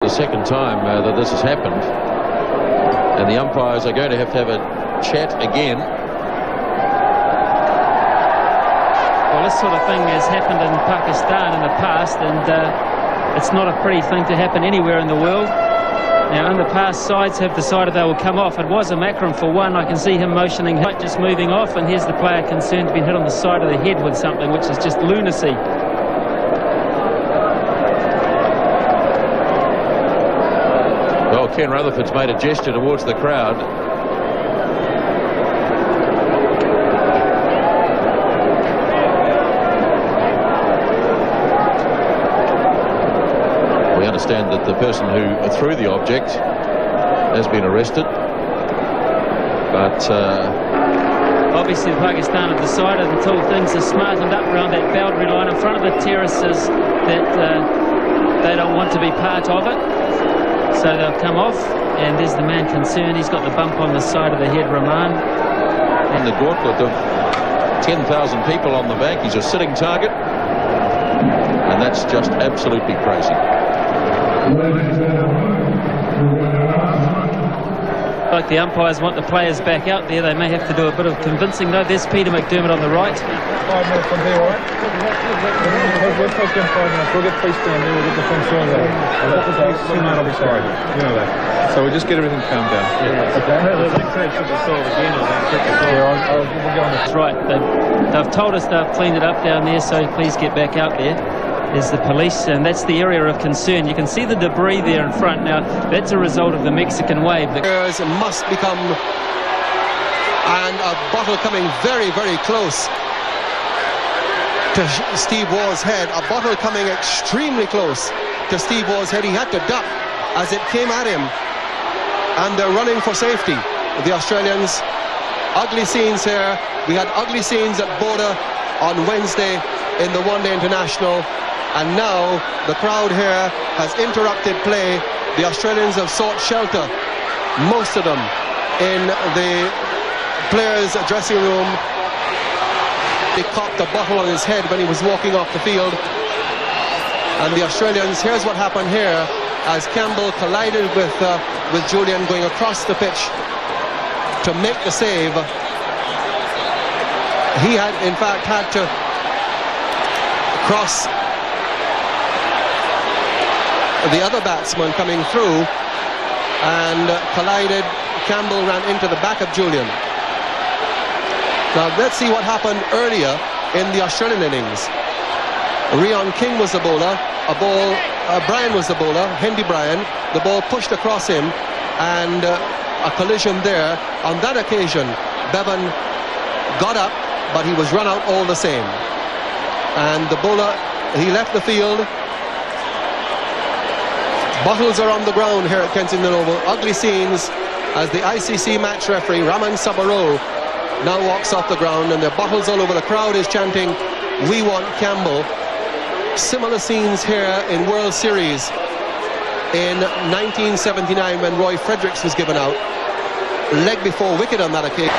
the second time that this has happened, and the umpires are going to have a chat again. Well, this sort of thing has happened in Pakistan in the past, and it's not a pretty thing to happen anywhere in the world. Now, in the past, sides have decided they will come off. It was a Makram for one. I can see him motioning, just moving off, and here's the player concerned to be hit on the side of the head with something, which is just lunacy. Well, Ken Rutherford's made a gesture towards the crowd. We understand that the person who threw the object has been arrested, but obviously Pakistan have decided, until things are smartened up around that boundary line in front of the terraces, that they don't want to be part of it. So they'll come off, and there's the man concerned. He's got the bump on the side of the head, Rahman. And the gauntlet of 10,000 people on the bank, he's a sitting target, and that's just absolutely crazy. Like the umpires want the players back out there, they may have to do a bit of convincing though. There's Peter McDermott on the right. 5 minutes from here, all right? We'll take in 5 minutes. We'll get freestanding there, we'll get the front show there. I'll be sorry. You know that. So we'll just get everything calmed down. That's right. They've told us they've cleaned it up down there, so please get back out there. There's the police, and that's the area of concern. You can see the debris there in front. Now, that's a result of the Mexican wave. Players must become, and a bottle coming very, very close to Steve Waugh's head. A bottle coming extremely close to Steve Waugh's head. He had to duck as it came at him, and they're running for safety. The Australians, ugly scenes here. We had ugly scenes at Boda on Wednesday in the One Day International. And now the crowd here has interrupted play. The Australians have sought shelter, most of them, in the players' dressing room. He cocked a bottle on his head when he was walking off the field. And the Australians, here's what happened here as Campbell collided with Julian going across the pitch to make the save. He had, in fact, had to cross the other batsman coming through and collided. Campbell ran into the back of Julian. Now let's see what happened earlier in the Australian innings. Rion King was the bowler, Bryan was the bowler, Hendy Bryan. The ball pushed across him, and a collision there. On that occasion, Bevan got up, but he was run out all the same. And the bowler, he left the field. Bottles are on the ground here at Kensington Oval. Ugly scenes as the ICC match referee, Raman Sabaro, now walks off the ground, and there are bottles all over. The crowd is chanting, "We want Campbell." Similar scenes here in World Series in 1979 when Roy Fredericks was given out. Leg before wicket on that occasion.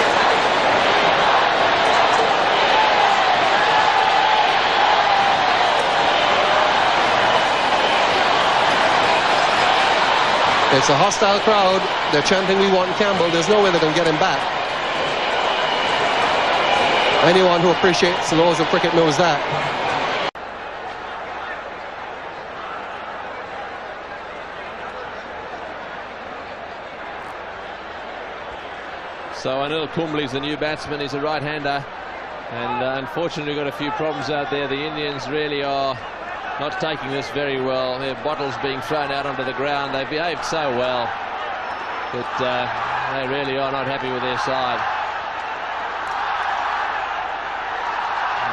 It's a hostile crowd. They're chanting, "We want Campbell." There's no way they're going to get him back. Anyone who appreciates the laws of cricket knows that. So Anil Kumble's the new batsman. He's a right-hander, and unfortunately got a few problems out there. The Indians really are not taking this very well. Their bottles being thrown out onto the ground. They behaved so well, but they really are not happy with their side.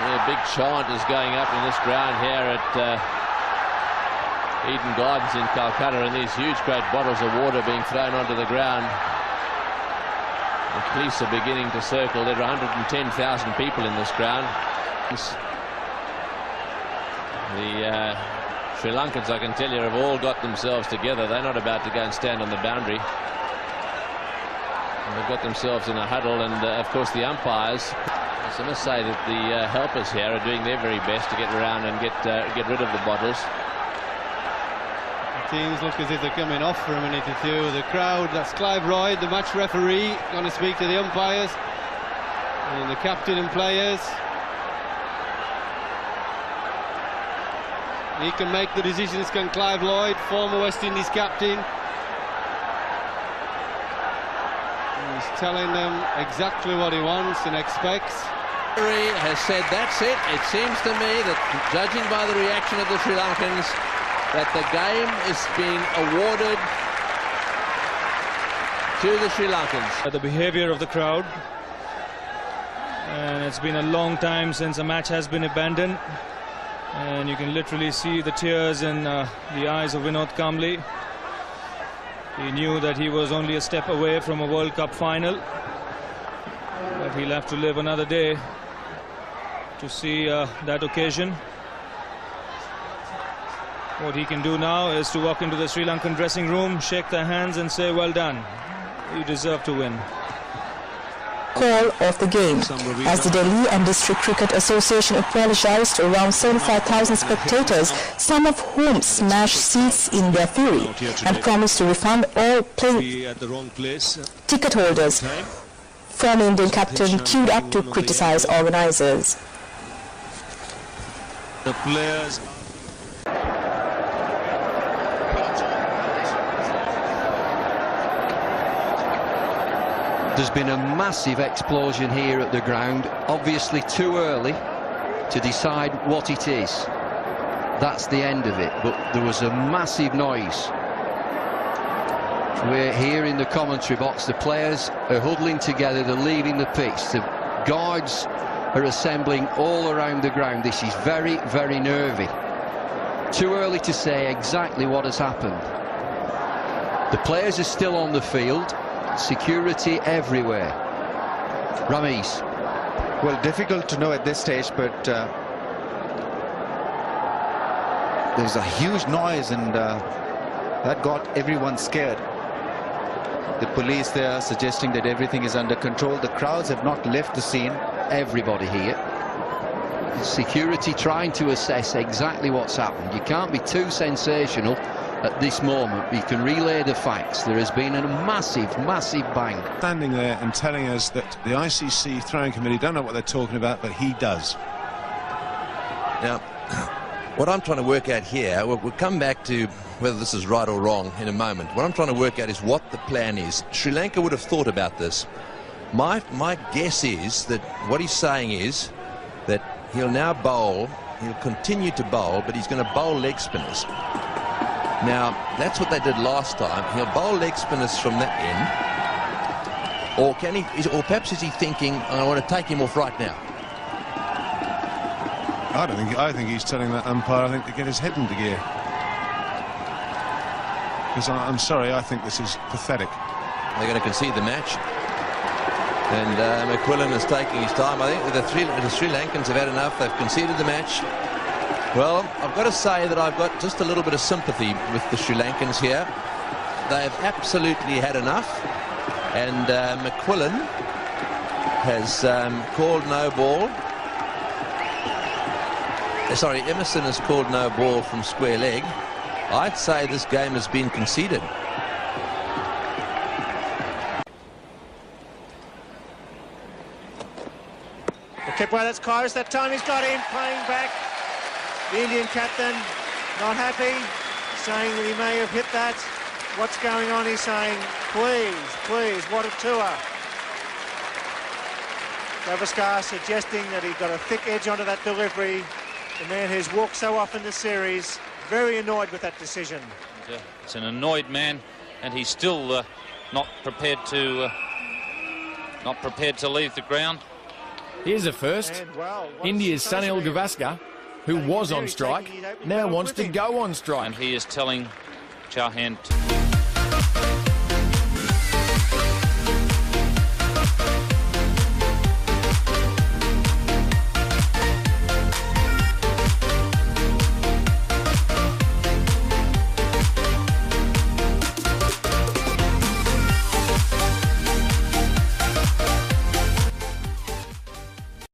A big chant is going up in this ground here at Eden Gardens in Calcutta, and these huge great bottles of water being thrown onto the ground. The police are beginning to circle. There are 110,000 people in this ground. The Sri Lankans, I can tell you, have all got themselves together. They're not about to go and stand on the boundary. And they've got themselves in a huddle, and of course the umpires. I must say that the helpers here are doing their very best to get around and get rid of the bottles. teams look as if they're coming off for a minute or two. The crowd, that's Clive Royd, the match referee, going to speak to the umpires and the captain and players. He can make the decisions, can Clive Lloyd, former West Indies captain. He's telling them exactly what he wants and expects. Has said that's it. It seems to me that, judging by the reaction of the Sri Lankans, that the game is being awarded to the Sri Lankans. The behavior of the crowd, and it's been a long time since a match has been abandoned, and you can literally see the tears in the eyes of Vinod Kambli. He knew that he was only a step away from a World Cup final, but he'll have to live another day to see that occasion. What he can do now is to walk into the Sri Lankan dressing room, shake their hands and say, well done, you deserve to win. Call of the game, as the Delhi and District Cricket Association apologized to around 75,000 spectators, some of whom smashed seats in their fury, and promised to refund all ticket holders. Former Indian captain queued up to criticize organizers. The players. There's been a massive explosion here at the ground, obviously too early to decide what it is. That's the end of it, but there was a massive noise. We're here in the commentary box, the players are huddling together, they're leaving the pitch, the guards are assembling all around the ground. This is very, very nervy. Too early to say exactly what has happened. The players are still on the field, security everywhere. Ramesh. Well, difficult to know at this stage, but there's a huge noise, and that got everyone scared. The police there suggesting that everything is under control. The crowds have not left the scene. Everybody here. Security trying to assess exactly what's happened. You can't be too sensational at this moment. You can relay the facts. There has been a massive, massive bang. Standing there and telling us that the ICC throwing committee don't know what they're talking about, but he does. Now, what I'm trying to work out here, we'll come back to whether this is right or wrong in a moment. What I'm trying to work out is what the plan is. Sri Lanka would have thought about this. My guess is that what he's saying is that he'll now bowl, he'll continue to bowl, but he's going to bowl leg spinners. Now, that's what they did last time. He'll bowl leg spinners from that end. Or can he, or perhaps is he thinking, I want to take him off right now? I think he's telling that umpire, I think, to get his head into gear. Because I'm sorry, I think this is pathetic. They're going to concede the match. And McQuillan is taking his time. I think the Sri Lankans have had enough. They've conceded the match. Well, I've got to say that I've got just a little bit of sympathy with the Sri Lankans here. They've absolutely had enough. And McQuillan has called no ball. Sorry, Emerson has called no ball from square leg. I'd say this game has been conceded. Kept away, that's Kyrus. That time he's got him, playing back. The Indian captain, not happy, saying that he may have hit that. What's going on? He's saying, please, please, what a tour. Gavaskar suggesting that he got a thick edge onto that delivery. The man who's walked so often this series, very annoyed with that decision. It's an annoyed man, and he's still not prepared to leave the ground. Here's a first. India's Sunil Gavaskar, who was on strike, now wants to go on strike. And he is telling Chauhan